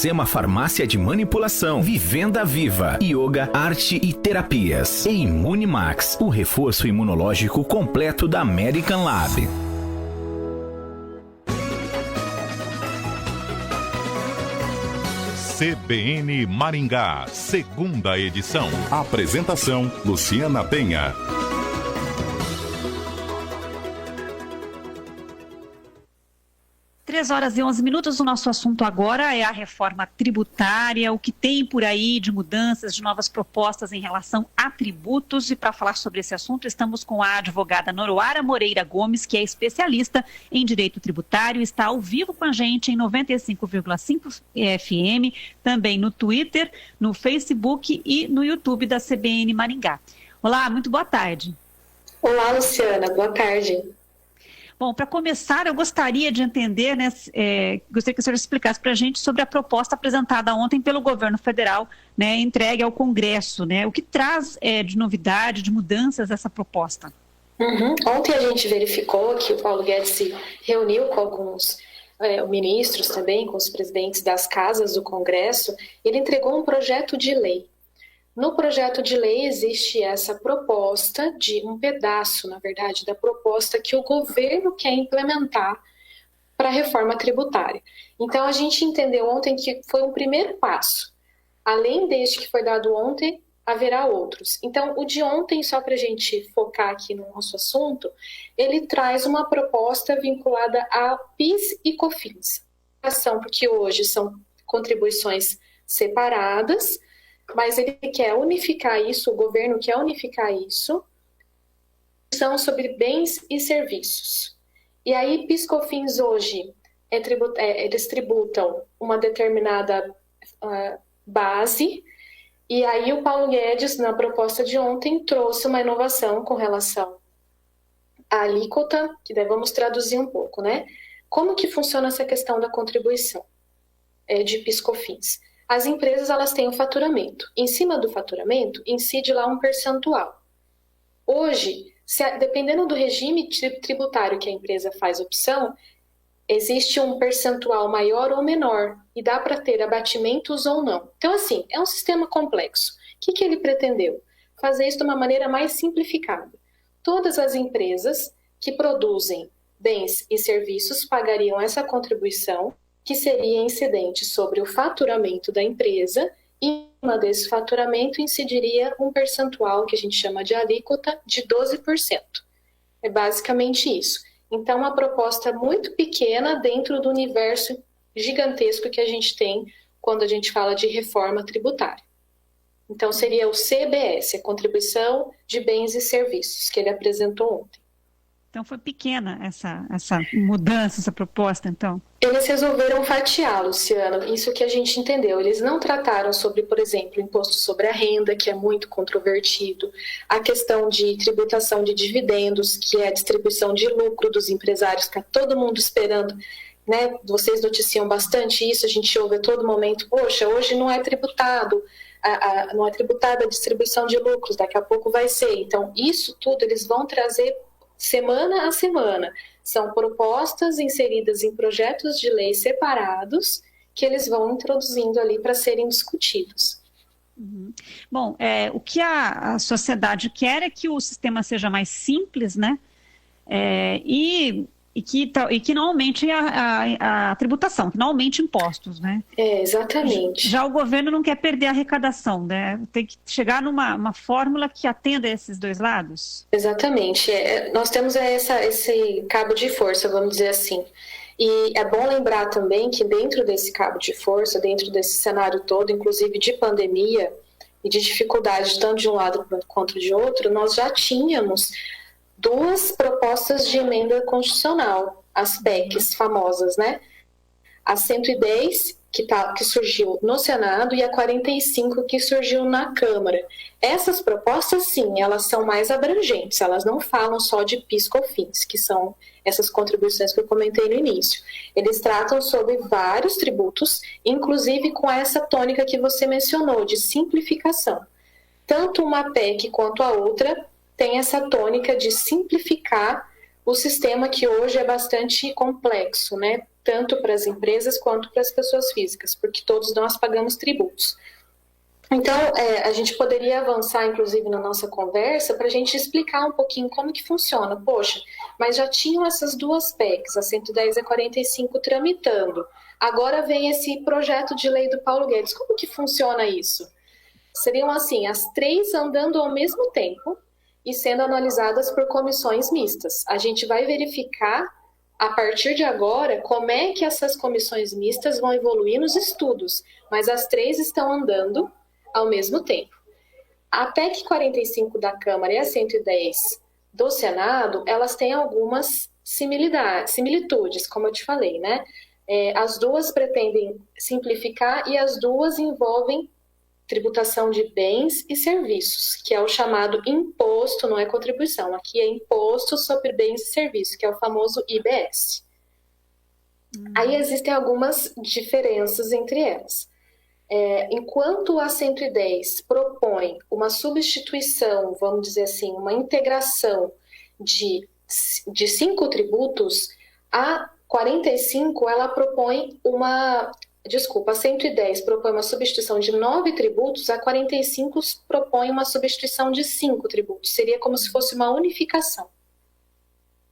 Iracema Farmácia de Manipulação, Vivenda Viva, Yoga, Arte e Terapias. E Imunimax, o reforço imunológico completo da American Lab. CBN Maringá, segunda edição. Apresentação, Luciana Penha. 3h11. O nosso assunto agora é a reforma tributária, o que tem por aí de mudanças, de novas propostas em relação a tributos. E para falar sobre esse assunto, estamos com a advogada Noroara Moreira Gomes, que é especialista em direito tributário, está ao vivo com a gente em 95,5 FM, também no Twitter, no Facebook e no YouTube da CBN Maringá. Olá, muito boa tarde. Olá, Luciana, boa tarde. Bom, para começar, eu gostaria de entender, gostaria que a senhora explicasse para a gente sobre a proposta apresentada ontem pelo governo federal, entregue ao Congresso, o que traz de novidade, de mudanças essa proposta? Ontem a gente verificou que o Paulo Guedes se reuniu com alguns ministros também, com os presidentes das casas do Congresso. Ele entregou um projeto de lei. No projeto de lei existe essa proposta de um pedaço, na verdade, da proposta que o governo quer implementar para a reforma tributária. Então, a gente entendeu ontem que foi um primeiro passo. Além deste que foi dado ontem, haverá outros. Então, o de ontem, só para a gente focar aqui no nosso assunto, ele traz uma proposta vinculada a PIS e COFINS. Porque hoje são contribuições separadas, mas ele quer unificar isso, o governo quer unificar isso, são sobre bens e serviços. E aí, PIS/COFINS hoje, eles tributam uma determinada base, e aí o Paulo Guedes, na proposta de ontem, trouxe uma inovação com relação à alíquota, que daí vamos traduzir um pouco, Como que funciona essa questão da contribuição de PIS/COFINS? As empresas, elas têm o faturamento. Em cima do faturamento, incide lá um percentual. Hoje, dependendo do regime tributário que a empresa faz opção, existe um percentual maior ou menor, e dá para ter abatimentos ou não. Então, assim, é um sistema complexo. O que ele pretendeu? Fazer isso de uma maneira mais simplificada. Todas as empresas que produzem bens e serviços pagariam essa contribuição, que seria incidente sobre o faturamento da empresa, e em cima desse faturamento incidiria um percentual que a gente chama de alíquota de 12%. É basicamente isso. Então, uma proposta muito pequena dentro do universo gigantesco que a gente tem quando a gente fala de reforma tributária. Então, seria o CBS, a Contribuição de Bens e Serviços, que ele apresentou ontem. Então, foi pequena essa mudança, essa proposta, então? Eles resolveram fatiar, Luciano, isso que a gente entendeu. Eles não trataram sobre, por exemplo, o imposto sobre a renda, que é muito controvertido, a questão de tributação de dividendos, que é a distribuição de lucro dos empresários, que está todo mundo esperando, Vocês noticiam bastante isso, a gente ouve a todo momento, poxa, hoje não é tributado, não é tributada a distribuição de lucros, daqui a pouco vai ser. Então, isso tudo eles vão trazer semana a semana. São propostas inseridas em projetos de lei separados que eles vão introduzindo ali para serem discutidos. Bom, o que a sociedade quer é que o sistema seja mais simples, e que não aumente a tributação, que não aumente impostos, Exatamente. Já o governo não quer perder a arrecadação, Tem que chegar numa fórmula que atenda a esses dois lados? Exatamente. Nós temos esse cabo de força, vamos dizer assim. E é bom lembrar também que dentro desse cabo de força, dentro desse cenário todo, inclusive de pandemia e de dificuldade tanto de um lado quanto de outro, nós já tínhamos 2 propostas de emenda constitucional, as PECs famosas, A 110, que surgiu no Senado, e a 45, que surgiu na Câmara. Essas propostas, sim, elas são mais abrangentes, elas não falam só de PIS/COFINS, que são essas contribuições que eu comentei no início. Eles tratam sobre vários tributos, inclusive com essa tônica que você mencionou, de simplificação. Tanto uma PEC quanto a outra tem essa tônica de simplificar o sistema que hoje é bastante complexo, tanto para as empresas quanto para as pessoas físicas, porque todos nós pagamos tributos. Então, a gente poderia avançar, inclusive, na nossa conversa para a gente explicar um pouquinho como que funciona. Poxa, mas já tinham essas duas PECs, a 110 e a 45, tramitando. Agora vem esse projeto de lei do Paulo Guedes. Como que funciona isso? Seriam assim, as três andando ao mesmo tempo e sendo analisadas por comissões mistas. A gente vai verificar, a partir de agora, como é que essas comissões mistas vão evoluir nos estudos, mas as três estão andando ao mesmo tempo. A PEC 45 da Câmara e a 110 do Senado, elas têm algumas similitudes, como eu te falei, né? As duas pretendem simplificar e as duas envolvem tributação de bens e serviços, que é o chamado imposto, não é contribuição, aqui é imposto sobre bens e serviços, que é o famoso IBS. Aí existem algumas diferenças entre elas. Enquanto a 110 propõe uma substituição, vamos dizer assim, uma integração de 5 tributos, a 45 ela propõe a 110 propõe uma substituição de 9 tributos, a 45 propõe uma substituição de 5 tributos. Seria como se fosse uma unificação.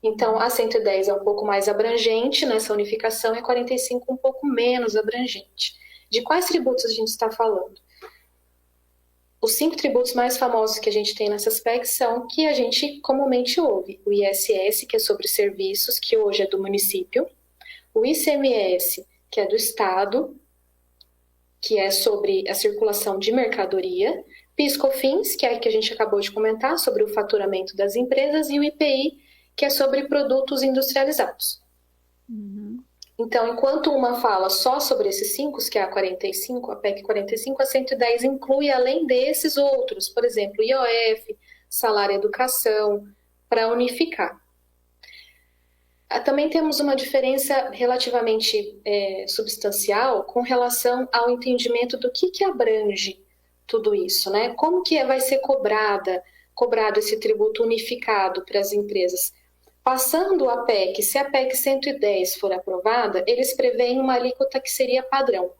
Então, a 110 é um pouco mais abrangente nessa unificação e a 45 um pouco menos abrangente. De quais tributos a gente está falando? Os 5 tributos mais famosos que a gente tem nessas PECs são que a gente comumente ouve. O ISS, que é sobre serviços, que hoje é do município. O ICMS, que é do Estado, que é sobre a circulação de mercadoria. PIS/COFINS, que é o que a gente acabou de comentar, sobre o faturamento das empresas. E o IPI, que é sobre produtos industrializados. Então, enquanto uma fala só sobre esses 5, que é a 45, a PEC 45, a 110 inclui, além desses, outros, por exemplo, IOF, salário e educação, para unificar. Também temos uma diferença relativamente substancial com relação ao entendimento do que abrange tudo isso, né? Como que vai ser cobrado esse tributo unificado para as empresas? Passando a PEC, se a PEC 110 for aprovada, eles preveem uma alíquota que seria padrão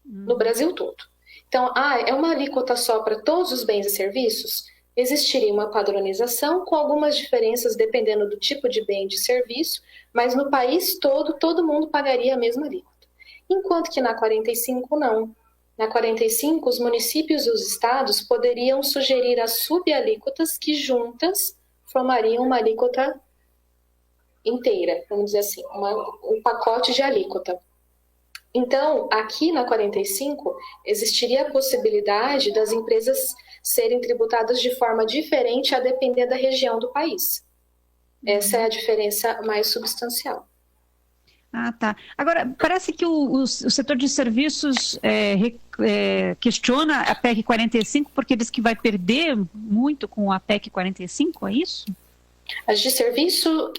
no Brasil todo. Então, é uma alíquota só para todos os bens e serviços? Existiria uma padronização com algumas diferenças dependendo do tipo de bem e de serviço, mas no país todo mundo pagaria a mesma alíquota. Enquanto que na 45 não. Na 45, os municípios e os estados poderiam sugerir as subalíquotas que juntas formariam uma alíquota inteira, vamos dizer assim, um pacote de alíquota. Então, aqui na 45, existiria a possibilidade das empresas serem tributadas de forma diferente a depender da região do país. Essa é a diferença mais substancial. Tá. Agora, parece que o setor de serviços questiona a PEC 45 porque diz que vai perder muito com a PEC 45, é isso? As de serviço...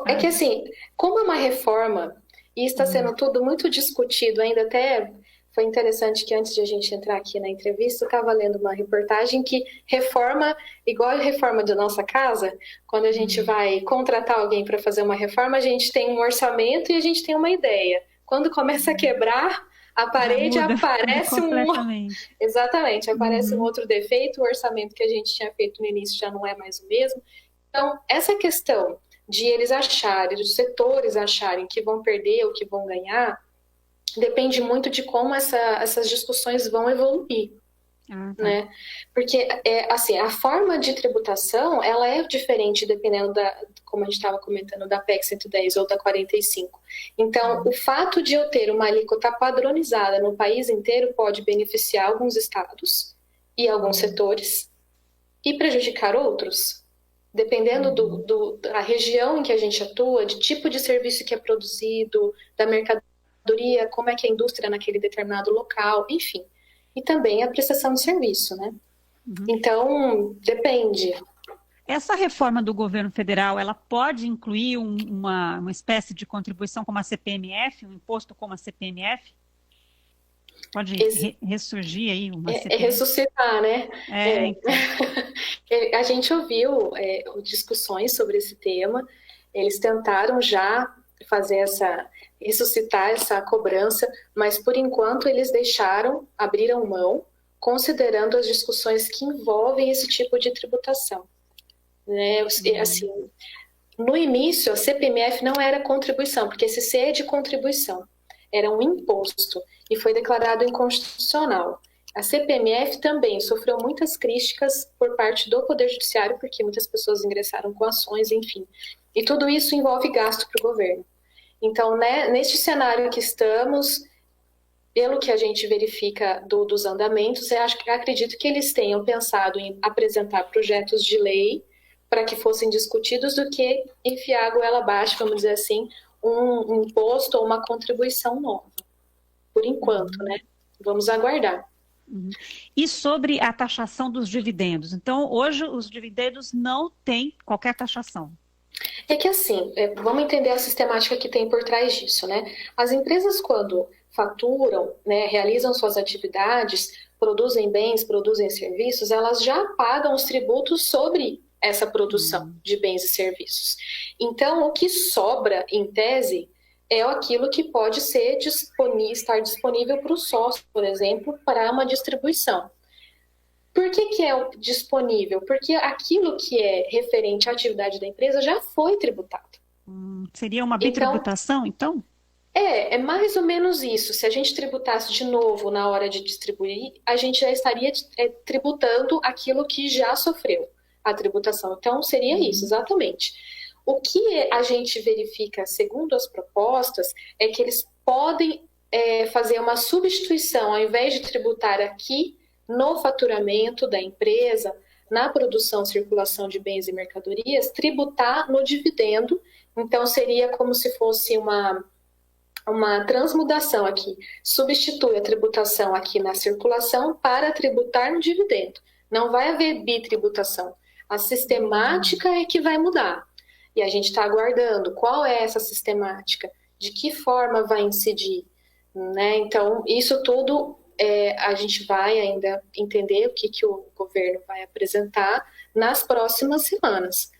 É que assim, como é uma reforma e está sendo tudo muito discutido, ainda até foi interessante que antes de a gente entrar aqui na entrevista, eu estava lendo uma reportagem que reforma, igual a reforma da nossa casa, quando a gente vai contratar alguém para fazer uma reforma, a gente tem um orçamento e a gente tem uma ideia. Quando começa a quebrar, a parede aparece Exatamente, aparece um outro defeito, o orçamento que a gente tinha feito no início já não é mais o mesmo. Então, essa questão de eles acharem, dos setores acharem que vão perder ou que vão ganhar, depende muito de como essas discussões vão evoluir. Né? Porque, assim, a forma de tributação, ela é diferente dependendo como a gente estava comentando, da PEC 110 ou da 45. Então, o fato de eu ter uma alíquota padronizada no país inteiro pode beneficiar alguns estados e alguns setores e prejudicar outros. Dependendo da região em que a gente atua, de tipo de serviço que é produzido, da mercadoria, como é que é a indústria naquele determinado local, enfim. E também a prestação de serviço, né? Então, depende. Essa reforma do governo federal, ela pode incluir uma espécie de contribuição como a CPMF, um imposto como a CPMF? Pode ressurgir aí uma CPMF? Ressuscitar, né? Então. A gente ouviu discussões sobre esse tema, eles tentaram já ressuscitar essa cobrança, mas por enquanto eles abriram mão, considerando as discussões que envolvem esse tipo de tributação. Né? Assim, no início, a CPMF não era contribuição, porque esse C é de contribuição, era um imposto e foi declarado inconstitucional. A CPMF também sofreu muitas críticas por parte do Poder Judiciário, porque muitas pessoas ingressaram com ações, enfim. E tudo isso envolve gasto para o governo. Então, né, neste cenário que estamos, pelo que a gente verifica dos andamentos, acredito que eles tenham pensado em apresentar projetos de lei para que fossem discutidos do que enfiar a goela abaixo, vamos dizer assim, um imposto ou uma contribuição nova. Por enquanto, né? Vamos aguardar. E sobre a taxação dos dividendos? Então, hoje os dividendos não têm qualquer taxação. É que assim, vamos entender a sistemática que tem por trás disso, né? As empresas, quando faturam, né, realizam suas atividades, produzem bens, produzem serviços, elas já pagam os tributos sobre essa produção de bens e serviços. Então, o que sobra, em tese, é aquilo que pode estar disponível para o sócio, por exemplo, para uma distribuição. Por que é disponível? Porque aquilo que é referente à atividade da empresa já foi tributado. Seria uma bitributação, então? É mais ou menos isso. Se a gente tributasse de novo na hora de distribuir, a gente já estaria tributando aquilo que já sofreu a tributação. Então, seria isso, exatamente. O que a gente verifica, segundo as propostas, é que eles podem fazer uma substituição, ao invés de tributar aqui no faturamento da empresa, na produção, circulação de bens e mercadorias, tributar no dividendo. Então, seria como se fosse uma transmudação aqui. Substitui a tributação aqui na circulação para tributar no dividendo. Não vai haver bitributação. A sistemática é que vai mudar. E a gente está aguardando qual é essa sistemática, de que forma vai incidir, né? Então, isso tudo a gente vai ainda entender o que o governo vai apresentar nas próximas semanas.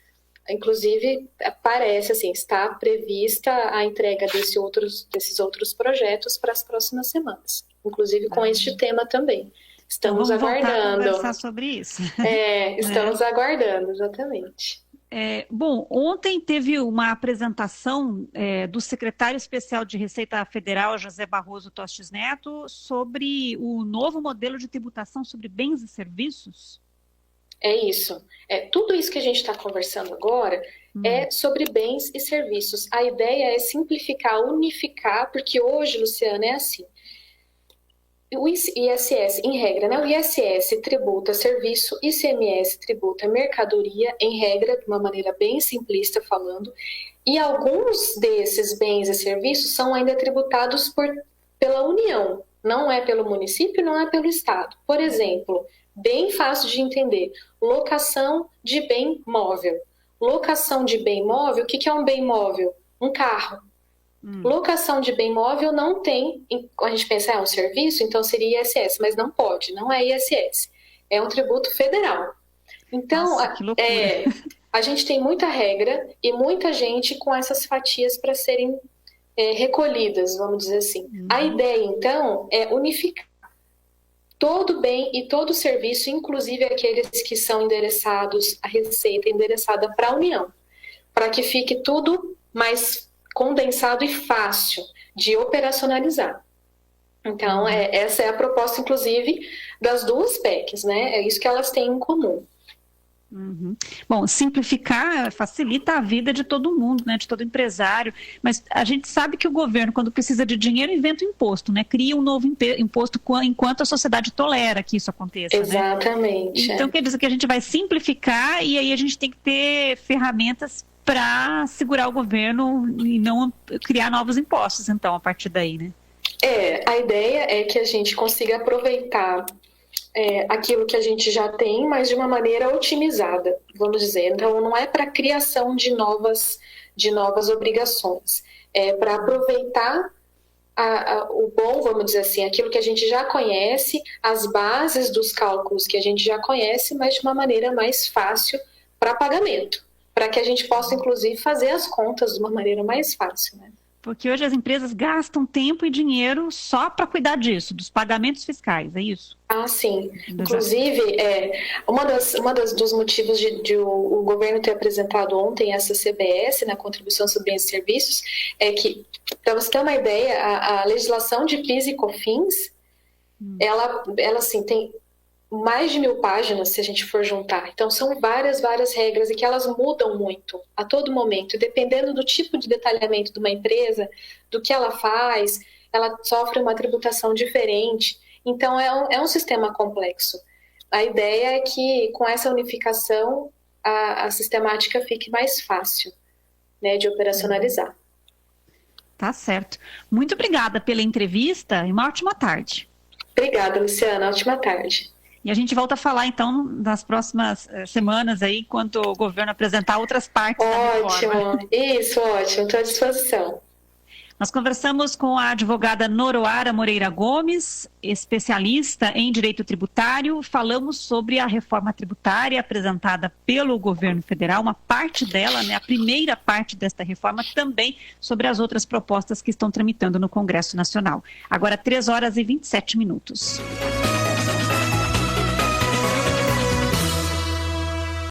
Inclusive, parece assim, está prevista a entrega desses outros projetos para as próximas semanas, inclusive com este tema também. Estamos aguardando. Vamos conversar sobre isso. Estamos aguardando, exatamente. Bom, ontem teve uma apresentação do secretário especial de Receita Federal, José Barroso Tostes Neto, sobre o novo modelo de tributação sobre bens e serviços. É isso. Tudo isso que a gente está conversando agora é sobre bens e serviços. A ideia é simplificar, unificar, porque hoje, Luciana, é assim. O ISS, em regra, né? O ISS tributa serviço, ICMS tributa mercadoria, em regra, de uma maneira bem simplista falando, e alguns desses bens e serviços são ainda tributados pela União, não é pelo município, não é pelo Estado. Por exemplo, bem fácil de entender, locação de bem móvel. Locação de bem móvel, o que é um bem móvel? Um carro. Locação de bem móvel não tem, a gente pensa, um serviço, então seria ISS, mas não pode, não é ISS, é um tributo federal. Então, nossa, que loucura. A gente tem muita regra e muita gente com essas fatias para serem recolhidas, vamos dizer assim. A ideia, então, é unificar todo bem e todo serviço, inclusive aqueles que são endereçados, a receita endereçada para a União, para que fique tudo mais condensado e fácil de operacionalizar. Então, essa é a proposta, inclusive, das duas PECs, né? É isso que elas têm em comum. Bom, simplificar facilita a vida de todo mundo, né? De todo empresário, mas a gente sabe que o governo, quando precisa de dinheiro, inventa um imposto, né? Cria um novo imposto enquanto a sociedade tolera que isso aconteça. Exatamente. Né? Então, quer dizer que a gente vai simplificar e aí a gente tem que ter ferramentas para segurar o governo e não criar novos impostos, então, a partir daí, né? A ideia é que a gente consiga aproveitar aquilo que a gente já tem, mas de uma maneira otimizada, vamos dizer. Então, não é para a criação de novas obrigações, é para aproveitar o bom, vamos dizer assim, aquilo que a gente já conhece, as bases dos cálculos que a gente já conhece, mas de uma maneira mais fácil para pagamento, para que a gente possa, inclusive, fazer as contas de uma maneira mais fácil, né? Porque hoje as empresas gastam tempo e dinheiro só para cuidar disso, dos pagamentos fiscais, é isso? Ah, sim. Inclusive, dos motivos de o governo ter apresentado ontem essa CBS, na contribuição sobre bens e serviços, é que, para você ter uma ideia, a legislação de PIS e COFINS, ela assim, tem mais de 1.000 páginas, se a gente for juntar. Então, são várias regras e que elas mudam muito a todo momento. E dependendo do tipo de detalhamento de uma empresa, do que ela faz, ela sofre uma tributação diferente. Então, é um sistema complexo. A ideia é que, com essa unificação, a sistemática fique mais fácil, né, de operacionalizar. Tá certo. Muito obrigada pela entrevista e uma ótima tarde. Obrigada, Luciana. Ótima tarde. E a gente volta a falar, então, nas próximas semanas aí, quando o governo apresentar outras partes da reforma. Ótimo. Isso, ótimo. Estou à disposição. Nós conversamos com a advogada Noroara Moreira Gomes, especialista em direito tributário. Falamos sobre a reforma tributária apresentada pelo governo federal, uma parte dela, né, a primeira parte desta reforma, também sobre as outras propostas que estão tramitando no Congresso Nacional. Agora, 3 horas e 27 minutos.